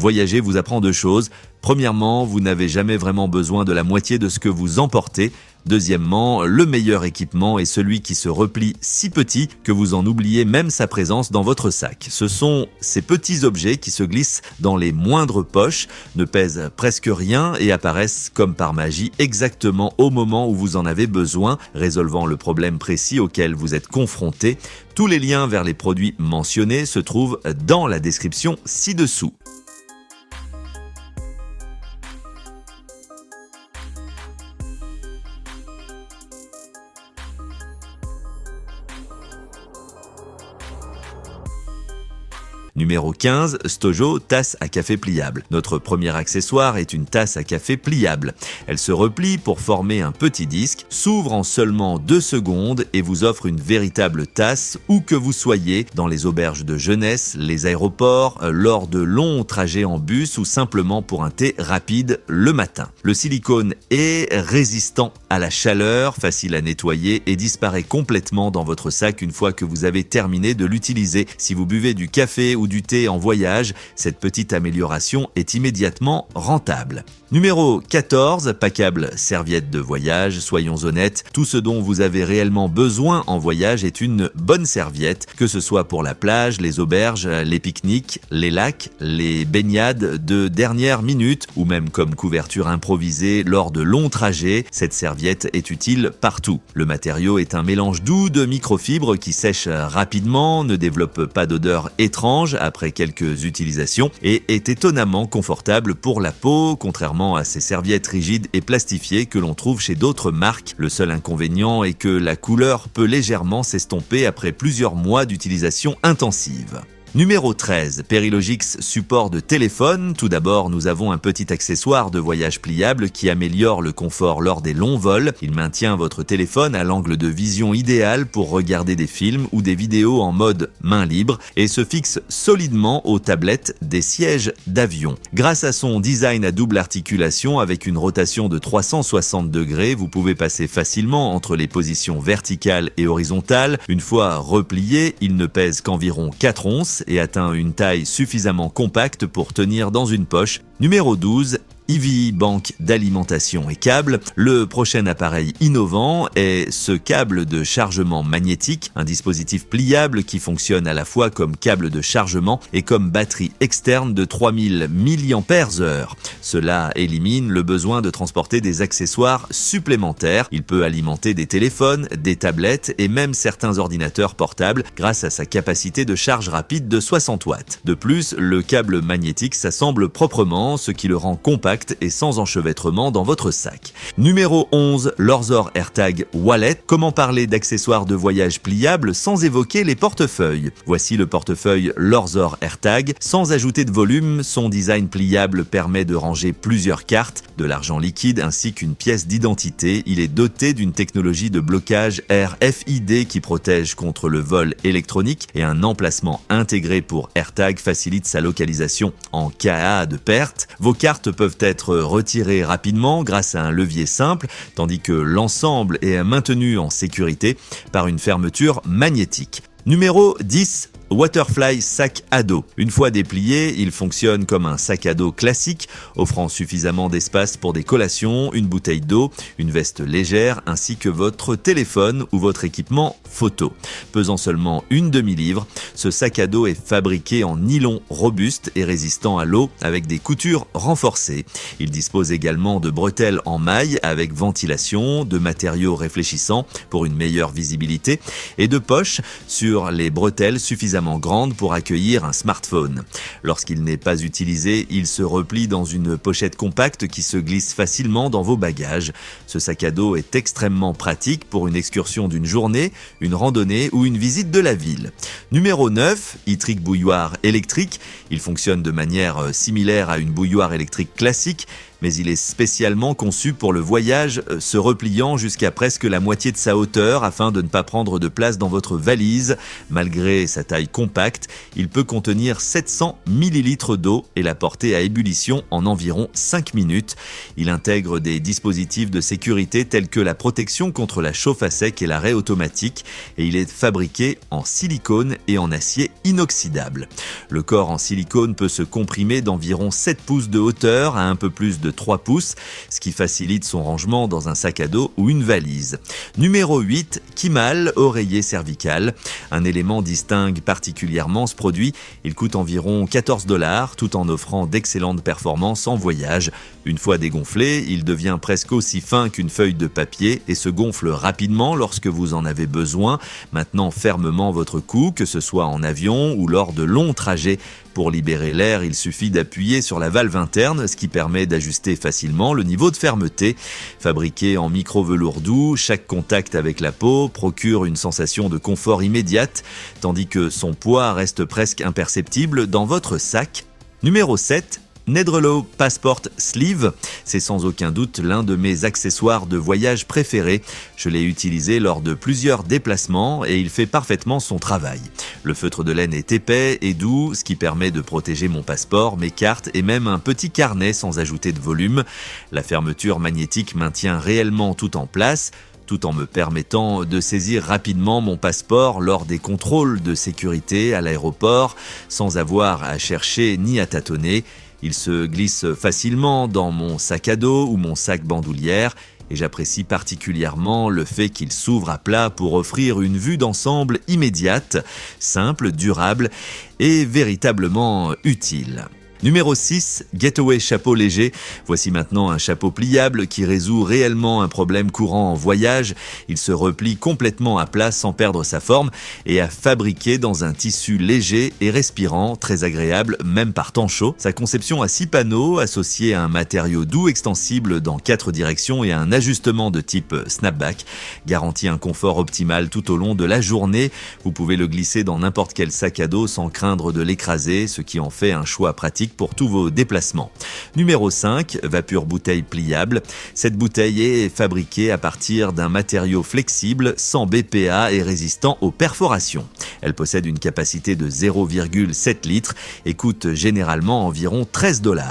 Voyager vous apprend deux choses. Premièrement, vous n'avez jamais vraiment besoin de la moitié de ce que vous emportez. Deuxièmement, le meilleur équipement est celui qui se replie si petit que vous en oubliez même sa présence dans votre sac. Ce sont ces petits objets qui se glissent dans les moindres poches, ne pèsent presque rien et apparaissent comme par magie exactement au moment où vous en avez besoin, résolvant le problème précis auquel vous êtes confronté. Tous les liens vers les produits mentionnés se trouvent dans la description ci-dessous. Numéro 15, Stojo, tasse à café pliable. Notre premier accessoire est une tasse à café pliable. Elle se replie pour former un petit disque, s'ouvre en seulement 2 secondes et vous offre une véritable tasse où que vous soyez, dans les auberges de jeunesse, les aéroports, lors de longs trajets en bus ou simplement pour un thé rapide le matin. Le silicone est résistant à la chaleur, facile à nettoyer et disparaît complètement dans votre sac une fois que vous avez terminé de l'utiliser. Si vous buvez du café ou du thé en voyage, cette petite amélioration est immédiatement rentable. Numéro 14, packable serviette de voyage. Soyons honnêtes, tout ce dont vous avez réellement besoin en voyage est une bonne serviette, que ce soit pour la plage, les auberges, les pique-niques, les lacs, les baignades de dernière minute ou même comme couverture improvisée lors de longs trajets. Cette serviette est utile partout. Le matériau est un mélange doux de microfibres qui sèche rapidement, ne développe pas d'odeur étrange après quelques utilisations et est étonnamment confortable pour la peau, contrairement à ces serviettes rigides et plastifiées que l'on trouve chez d'autres marques. Le seul inconvénient est que la couleur peut légèrement s'estomper après plusieurs mois d'utilisation intensive. Numéro 13, Perilogix support de téléphone. Tout d'abord, nous avons un petit accessoire de voyage pliable qui améliore le confort lors des longs vols. Il maintient votre téléphone à l'angle de vision idéal pour regarder des films ou des vidéos en mode main libre et se fixe solidement aux tablettes des sièges d'avion. Grâce à son design à double articulation avec une rotation de 360 degrés, vous pouvez passer facilement entre les positions verticales et horizontales. Une fois replié, il ne pèse qu'environ 4 onces et atteint une taille suffisamment compacte pour tenir dans une poche. Numéro 12, EVE banque d'alimentation et câbles. Le prochain appareil innovant est ce câble de chargement magnétique, un dispositif pliable qui fonctionne à la fois comme câble de chargement et comme batterie externe de 3000 mAh. Cela élimine le besoin de transporter des accessoires supplémentaires. Il peut alimenter des téléphones, des tablettes et même certains ordinateurs portables grâce à sa capacité de charge rapide de 60 watts. De plus, le câble magnétique s'assemble proprement, ce qui le rend compact et sans enchevêtrement dans votre sac. Numéro 11, Lorzor AirTag Wallet. Comment parler d'accessoires de voyage pliables sans évoquer les portefeuilles? Voici le portefeuille Lorzor AirTag. Sans ajouter de volume, son design pliable permet de ranger plusieurs cartes, de l'argent liquide ainsi qu'une pièce d'identité. Il est doté d'une technologie de blocage RFID qui protège contre le vol électronique et un emplacement intégré pour AirTag facilite sa localisation en cas de perte. Vos cartes peuvent être retirées rapidement grâce à un levier simple, tandis que l'ensemble est maintenu en sécurité par une fermeture magnétique. Numéro 10. Waterfly sac à dos. Une fois déplié, il fonctionne comme un sac à dos classique, offrant suffisamment d'espace pour des collations, une bouteille d'eau, une veste légère ainsi que votre téléphone ou votre équipement photo. Pesant seulement une demi-livre, ce sac à dos est fabriqué en nylon robuste et résistant à l'eau avec des coutures renforcées. Il dispose également de bretelles en maille avec ventilation, de matériaux réfléchissants pour une meilleure visibilité et de poches sur les bretelles suffisamment grande pour accueillir un smartphone. Lorsqu'il n'est pas utilisé, il se replie dans une pochette compacte qui se glisse facilement dans vos bagages. Ce sac à dos est extrêmement pratique pour une excursion d'une journée, une randonnée ou une visite de la ville. Numéro 9, e-trick bouilloire électrique. Il fonctionne de manière similaire à une bouilloire électrique classique, mais il est spécialement conçu pour le voyage, se repliant jusqu'à presque la moitié de sa hauteur afin de ne pas prendre de place dans votre valise. Malgré sa taille compacte, il peut contenir 700 ml d'eau et la porter à ébullition en environ 5 minutes. Il intègre des dispositifs de sécurité tels que la protection contre la chauffe à sec et l'arrêt automatique, et il est fabriqué en silicone et en acier inoxydable. Le corps en silicone peut se comprimer d'environ 7 pouces de hauteur à un peu plus de 3 pouces, ce qui facilite son rangement dans un sac à dos ou une valise. Numéro 8, Kimal, oreiller cervical. Un élément distingue particulièrement ce produit. Il coûte environ 14 $, tout en offrant d'excellentes performances en voyage. Une fois dégonflé, il devient presque aussi fin qu'une feuille de papier et se gonfle rapidement lorsque vous en avez besoin, maintenant fermement votre cou, que ce soit en avion ou lors de longs trajets. Pour libérer l'air, il suffit d'appuyer sur la valve interne, ce qui permet d'ajuster facilement le niveau de fermeté. Fabriqué en micro-velours doux, chaque contact avec la peau procure une sensation de confort immédiate, tandis que son poids reste presque imperceptible dans votre sac. Numéro 7. Nedrelot Passport Sleeve, c'est sans aucun doute l'un de mes accessoires de voyage préférés. Je l'ai utilisé lors de plusieurs déplacements et il fait parfaitement son travail. Le feutre de laine est épais et doux, ce qui permet de protéger mon passeport, mes cartes et même un petit carnet sans ajouter de volume. La fermeture magnétique maintient réellement tout en place, tout en me permettant de saisir rapidement mon passeport lors des contrôles de sécurité à l'aéroport, sans avoir à chercher ni à tâtonner. Il se glisse facilement dans mon sac à dos ou mon sac bandoulière et j'apprécie particulièrement le fait qu'il s'ouvre à plat pour offrir une vue d'ensemble immédiate, simple, durable et véritablement utile. Numéro 6, Getaway chapeau léger. Voici maintenant un chapeau pliable qui résout réellement un problème courant en voyage. Il se replie complètement à plat sans perdre sa forme et est fabriqué dans un tissu léger et respirant, très agréable même par temps chaud. Sa conception à 6 panneaux associés à un matériau doux extensible dans 4 directions et à un ajustement de type snapback garantit un confort optimal tout au long de la journée. Vous pouvez le glisser dans n'importe quel sac à dos sans craindre de l'écraser, ce qui en fait un choix pratique pour tous vos déplacements. Numéro 5, Vapure bouteille pliable. Cette bouteille est fabriquée à partir d'un matériau flexible, sans BPA et résistant aux perforations. Elle possède une capacité de 0,7 litres et coûte généralement environ 13 $.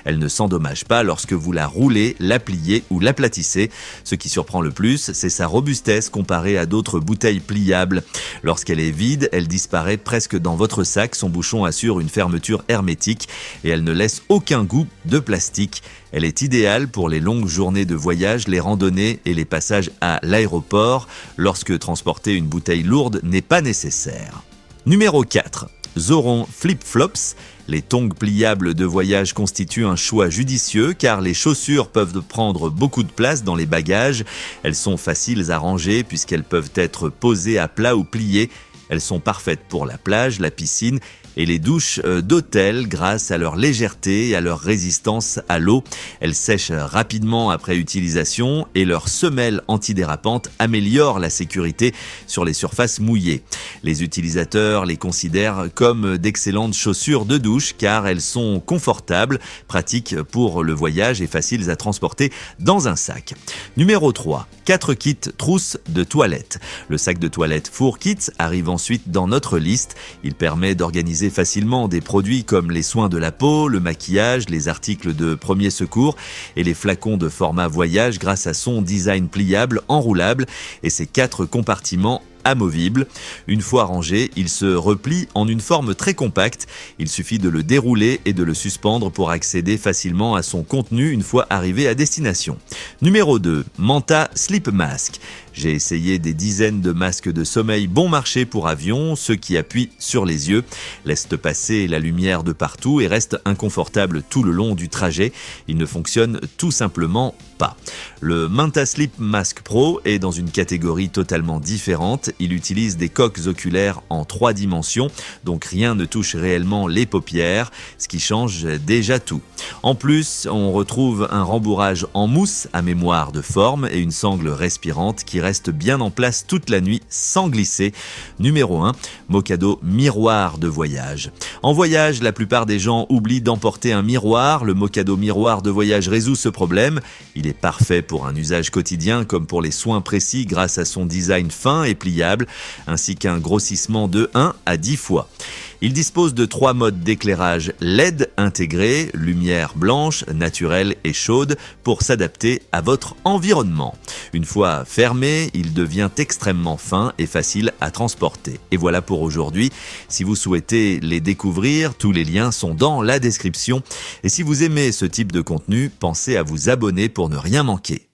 Elle ne s'endommage pas lorsque vous la roulez, la pliez ou l'aplatissez. Ce qui surprend le plus, c'est sa robustesse comparée à d'autres bouteilles pliables. Lorsqu'elle est vide, elle disparaît presque dans votre sac. Son bouchon assure une fermeture hermétique et elle ne laisse aucun goût de plastique. Elle est idéale pour les longues journées de voyage, les randonnées et les passages à l'aéroport, lorsque transporter une bouteille lourde n'est pas nécessaire. Numéro 4. Zoron Flip Flops. Les tongs pliables de voyage constituent un choix judicieux car les chaussures peuvent prendre beaucoup de place dans les bagages. Elles sont faciles à ranger puisqu'elles peuvent être posées à plat ou pliées. Elles sont parfaites pour la plage, la piscine et les douches d'hôtel grâce à leur légèreté et à leur résistance à l'eau. Elles sèchent rapidement après utilisation et leur semelle antidérapante améliore la sécurité sur les surfaces mouillées. Les utilisateurs les considèrent comme d'excellentes chaussures de douche car elles sont confortables, pratiques pour le voyage et faciles à transporter dans un sac. Numéro 3. 4 kits trousses de toilette. Le sac de toilette Four Kits arrive ensuite dans notre liste. Il permet d'organiser facilement des produits comme les soins de la peau, le maquillage, les articles de premier secours et les flacons de format voyage grâce à son design pliable, enroulable et ses 4 compartiments amovible. Une fois rangé, il se replie en une forme très compacte. Il suffit de le dérouler et de le suspendre pour accéder facilement à son contenu une fois arrivé à destination. Numéro 2. Manta Sleep Mask. J'ai essayé des dizaines de masques de sommeil bon marché pour avion, ceux qui appuient sur les yeux, laissent passer la lumière de partout et restent inconfortables tout le long du trajet. Ils ne fonctionnent tout simplement pas. Le Manta Sleep Mask Pro est dans une catégorie totalement différente. Il utilise des coques oculaires en 3 dimensions, donc rien ne touche réellement les paupières, ce qui change déjà tout. En plus, on retrouve un rembourrage en mousse à mémoire de forme et une sangle respirante qui reste bien en place toute la nuit sans glisser. Numéro 1, Mocado miroir de voyage. En voyage, la plupart des gens oublient d'emporter un miroir. Le Mocado miroir de voyage résout ce problème. Il est parfait pour un usage quotidien comme pour les soins précis grâce à son design fin et pliable, ainsi qu'un grossissement de 1 à 10 fois. Il dispose de 3 modes d'éclairage LED intégrés, lumière blanche, naturelle et chaude, pour s'adapter à votre environnement. Une fois fermé, il devient extrêmement fin et facile à transporter. Et voilà pour aujourd'hui. Si vous souhaitez les découvrir, tous les liens sont dans la description. Et si vous aimez ce type de contenu, pensez à vous abonner pour ne rien manquer.